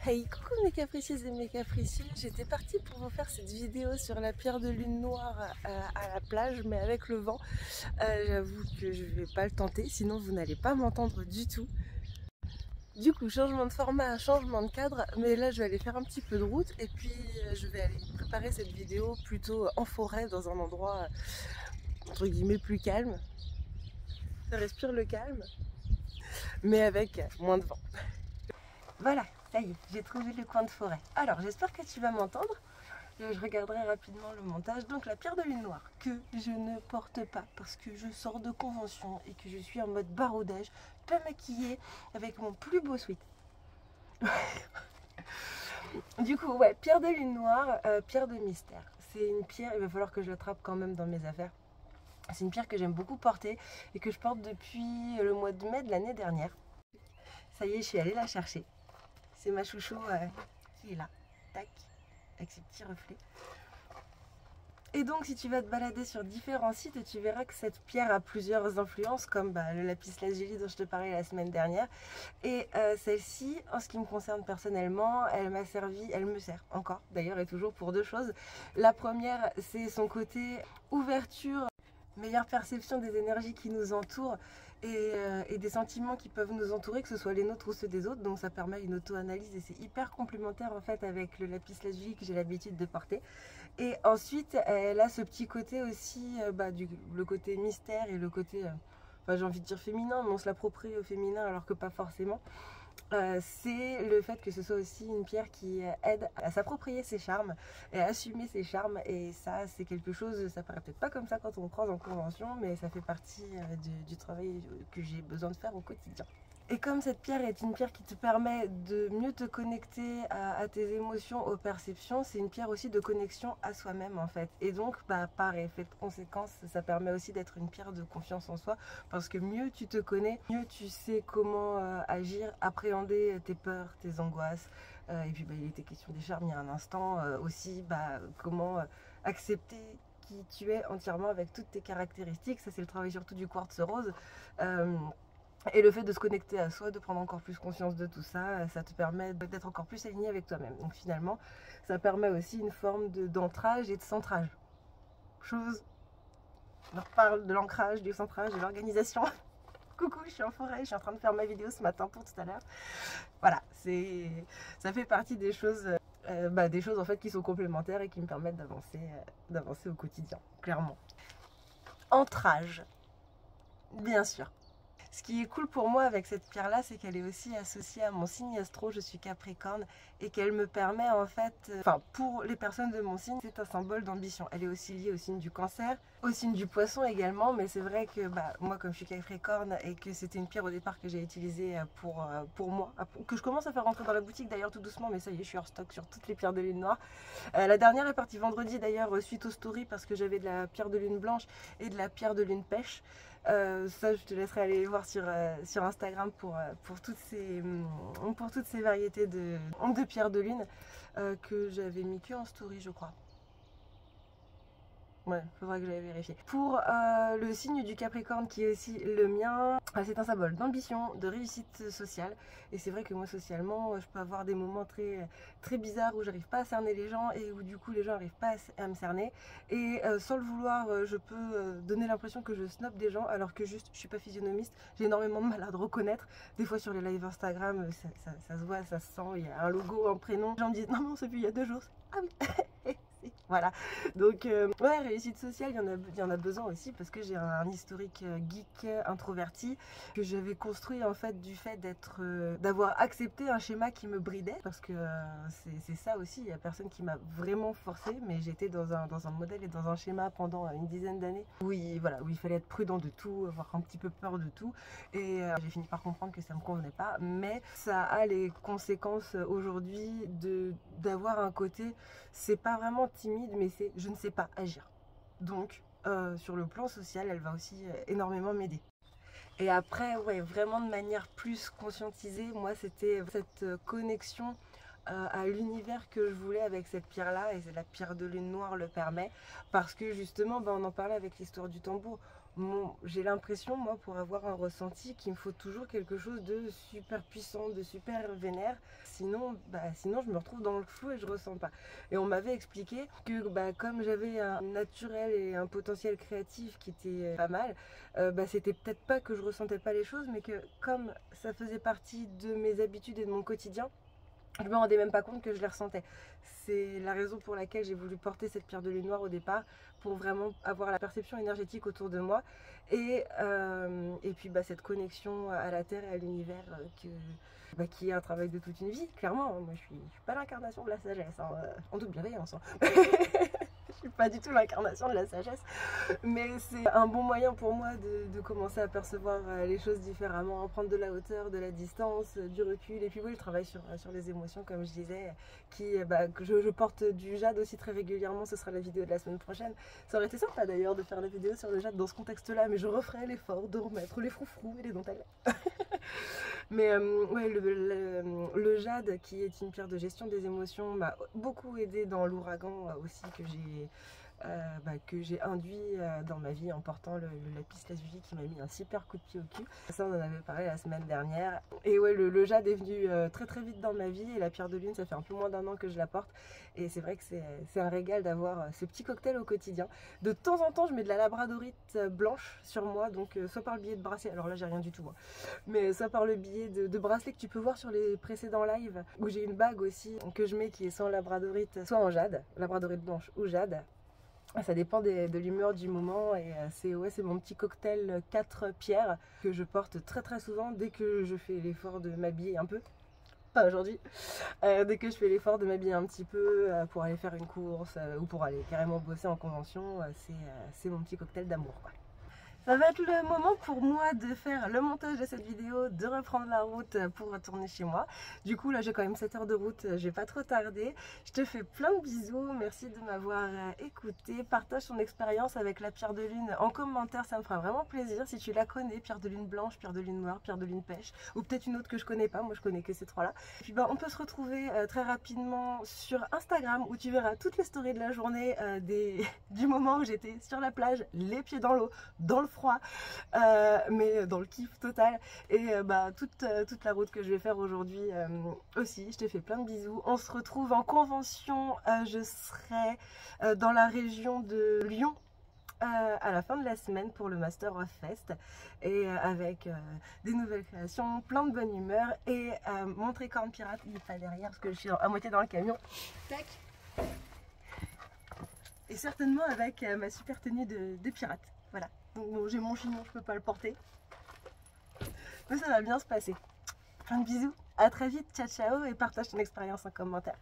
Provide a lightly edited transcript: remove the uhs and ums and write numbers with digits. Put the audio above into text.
Hey, coucou mes capricieuses et mes capricieux, j'étais partie pour vous faire cette vidéo sur la pierre de lune noire à la plage, mais avec le vent. J'avoue que je vais pas le tenter, sinon vous n'allez pas m'entendre du tout. Du coup, changement de format, changement de cadre, mais là je vais aller faire un petit peu de route et puis je vais aller préparer cette vidéo plutôt en forêt, dans un endroit entre guillemets plus calme. Ça respire le calme, mais avec moins de vent. Voilà, ça y est, j'ai trouvé le coin de forêt. Alors j'espère que tu vas m'entendre. Je regarderai rapidement le montage. Donc la pierre de lune noire que je ne porte pas parce que je sors de convention et que je suis en mode baroudage, pas maquillée, avec mon plus beau sweat. Du coup, ouais, pierre de lune noire, pierre de mystère. C'est une pierre, il va falloir que je l'attrape quand même dans mes affaires. C'est une pierre que j'aime beaucoup porter et que je porte depuis le mois de mai de l'année dernière. Ça y est, je suis allée la chercher. C'est ma chouchou qui est là. Tac, avec ses petits reflets. Et donc si tu vas te balader sur différents sites, tu verras que cette pierre a plusieurs influences, comme le lapis lazuli dont je te parlais la semaine dernière. Et celle-ci, en ce qui me concerne personnellement, elle m'a servi, elle me sert encore d'ailleurs et toujours pour deux choses. La première, c'est son côté ouverture, meilleure perception des énergies qui nous entourent et des sentiments qui peuvent nous entourer, que ce soit les nôtres ou ceux des autres. Donc ça permet une auto-analyse et c'est hyper complémentaire en fait avec le lapis lazuli que j'ai l'habitude de porter. Et ensuite, elle a ce petit côté aussi, le côté mystère et le côté, j'ai envie de dire féminin, mais on se l'approprie au féminin alors que pas forcément. C'est le fait que ce soit aussi une pierre qui aide à s'approprier ses charmes et à assumer ses charmes. Et ça, c'est quelque chose, ça paraît peut-être pas comme ça quand on croise en convention, mais ça fait partie du travail que j'ai besoin de faire au quotidien. Et comme cette pierre est une pierre qui te permet de mieux te connecter à tes émotions, aux perceptions, c'est une pierre aussi de connexion à soi-même en fait. Et donc, par effet de conséquence, ça permet aussi d'être une pierre de confiance en soi parce que mieux tu te connais, mieux tu sais comment agir, appréhender tes peurs, tes angoisses. Et puis, il était question des charmes il y a un instant aussi, comment accepter qui tu es entièrement avec toutes tes caractéristiques. Ça, c'est le travail surtout du quartz rose. Et le fait de se connecter à soi, de prendre encore plus conscience de tout ça, ça te permet d'être encore plus aligné avec toi-même. Donc finalement, ça permet aussi une forme d'ancrage et de centrage. Chose, on reparle de l'ancrage, du centrage, de l'organisation. Coucou, je suis en forêt, je suis en train de faire ma vidéo ce matin pour tout à l'heure. Voilà, ça fait partie des choses en fait qui sont complémentaires et qui me permettent d'avancer au quotidien, clairement. Ancrage, bien sûr. Ce qui est cool pour moi avec cette pierre-là, c'est qu'elle est aussi associée à mon signe astro, je suis Capricorne, et qu'elle me permet en fait, pour les personnes de mon signe, c'est un symbole d'ambition. Elle est aussi liée au signe du Cancer, au signe du Poisson également, mais c'est vrai que moi comme je suis Capricorne et que c'était une pierre au départ que j'ai utilisée pour moi, que je commence à faire rentrer dans la boutique d'ailleurs tout doucement, mais ça y est, je suis hors stock sur toutes les pierres de lune noire. La dernière est partie vendredi d'ailleurs suite aux stories parce que j'avais de la pierre de lune blanche et de la pierre de lune pêche. Ça je te laisserai aller voir sur Instagram pour toutes ces variétés de pierres de lune que j'avais mis que en story je crois. Ouais, faudra que j'aille vérifier. Pour le signe du Capricorne qui est aussi le mien, c'est un symbole d'ambition, de réussite sociale. Et c'est vrai que moi socialement, je peux avoir des moments très, très bizarres où j'arrive pas à cerner les gens et où du coup les gens n'arrivent pas à me cerner. Et sans le vouloir, je peux donner l'impression que je snob des gens alors que juste je suis pas physionomiste. J'ai énormément de mal à le reconnaître. Des fois sur les lives Instagram, ça se voit, ça se sent, il y a un logo, un prénom. Les gens me disent non, c'est vu il y a 2 jours. Ah oui voilà, donc ouais, réussite sociale, il y en a besoin aussi parce que j'ai un historique geek introverti que j'avais construit en fait du fait d'avoir accepté un schéma qui me bridait parce que c'est ça aussi, il n'y a personne qui m'a vraiment forcé, mais j'étais dans un modèle et dans un schéma pendant une dizaine d'années où il fallait être prudent de tout, avoir un petit peu peur de tout et j'ai fini par comprendre que ça me convenait pas, mais ça a les conséquences aujourd'hui d'avoir un côté, c'est pas vraiment timide, mais c'est je ne sais pas agir. Donc sur le plan social, elle va aussi énormément m'aider. Et après, ouais, vraiment de manière plus conscientisée, moi c'était cette connexion à l'univers que je voulais avec cette pierre là, et la pierre de lune noire le permet parce que justement on en parlait avec l'histoire du tambour. j'ai l'impression, moi, pour avoir un ressenti, qu'il me faut toujours quelque chose de super puissant, de super vénère. Sinon, sinon je me retrouve dans le flou et je ressens pas. Et on m'avait expliqué que comme j'avais un naturel et un potentiel créatif qui était pas mal, c'était peut-être pas que je ressentais pas les choses, mais que comme ça faisait partie de mes habitudes et de mon quotidien, je me rendais même pas compte que je les ressentais. C'est la raison pour laquelle j'ai voulu porter cette pierre de lune noire au départ, pour vraiment avoir la perception énergétique autour de moi et puis cette connexion à la terre et à l'univers qui est un travail de toute une vie, clairement. Moi je suis pas l'incarnation de la sagesse, hein, en toute bienveillance. Hein. Je suis pas du tout l'incarnation de la sagesse, mais c'est un bon moyen pour moi de commencer à percevoir les choses différemment, prendre de la hauteur, de la distance, du recul. Et puis oui, je travaille sur les émotions, comme je disais, que je porte du jade aussi très régulièrement. Ce sera la vidéo de la semaine prochaine. Ça aurait été sympa d'ailleurs de faire la vidéo sur le jade dans ce contexte-là, mais je referai l'effort de remettre les froufrous et les dentelles. Mais ouais, le jade, qui est une pierre de gestion des émotions, m'a beaucoup aidé dans l'ouragan aussi que j'ai induit dans ma vie en portant le lapis lazuli qui m'a mis un super coup de pied au cul. Ça, on en avait parlé la semaine dernière. Et ouais, le jade est venu très très vite dans ma vie, et la pierre de lune, ça fait un peu moins d'1 an que je la porte. Et c'est vrai que c'est un régal d'avoir ce petit cocktail au quotidien. De temps en temps, je mets de la labradorite blanche sur moi, donc soit par le biais de bracelet, alors là j'ai rien du tout, hein, mais soit par le biais de bracelet que tu peux voir sur les précédents lives, où j'ai une bague aussi que je mets qui est soit en labradorite, soit en jade, labradorite blanche ou jade. Ça dépend de l'humeur du moment, et c'est mon petit cocktail 4 pierres que je porte très très souvent dès que je fais l'effort de m'habiller un peu. Pas aujourd'hui. Dès que je fais l'effort de m'habiller un petit peu pour aller faire une course ou pour aller carrément bosser en convention, c'est mon petit cocktail d'amour, quoi. Ça va être le moment pour moi de faire le montage de cette vidéo, de reprendre la route pour retourner chez moi. Du coup là j'ai quand même 7 heures de route, je vais pas trop tarder. Je te fais plein de bisous, merci de m'avoir écouté. Partage ton expérience avec la pierre de lune en commentaire, ça me fera vraiment plaisir. Si tu la connais, pierre de lune blanche, pierre de lune noire, pierre de lune pêche, ou peut-être une autre que je connais pas, moi je connais que ces trois là. Et puis on peut se retrouver très rapidement sur Instagram, où tu verras toutes les stories de la journée du moment où j'étais sur la plage, les pieds dans l'eau, dans le froid, mais dans le kiff total. Et toute la route que je vais faire aujourd'hui aussi. Je te fais plein de bisous. On se retrouve en convention, je serai dans la région de Lyon à la fin de la semaine pour le Master of Fest, et avec des nouvelles créations, plein de bonne humeur, et mon tricorne pirate, il est pas derrière parce que je suis à moitié dans le camion. Tac. Et certainement avec ma super tenue de pirate. Voilà. Donc bon, j'ai mon chignon, je peux pas le porter. Mais ça va bien se passer. Plein de bisous. À très vite. Ciao ciao, et partage ton expérience en commentaire.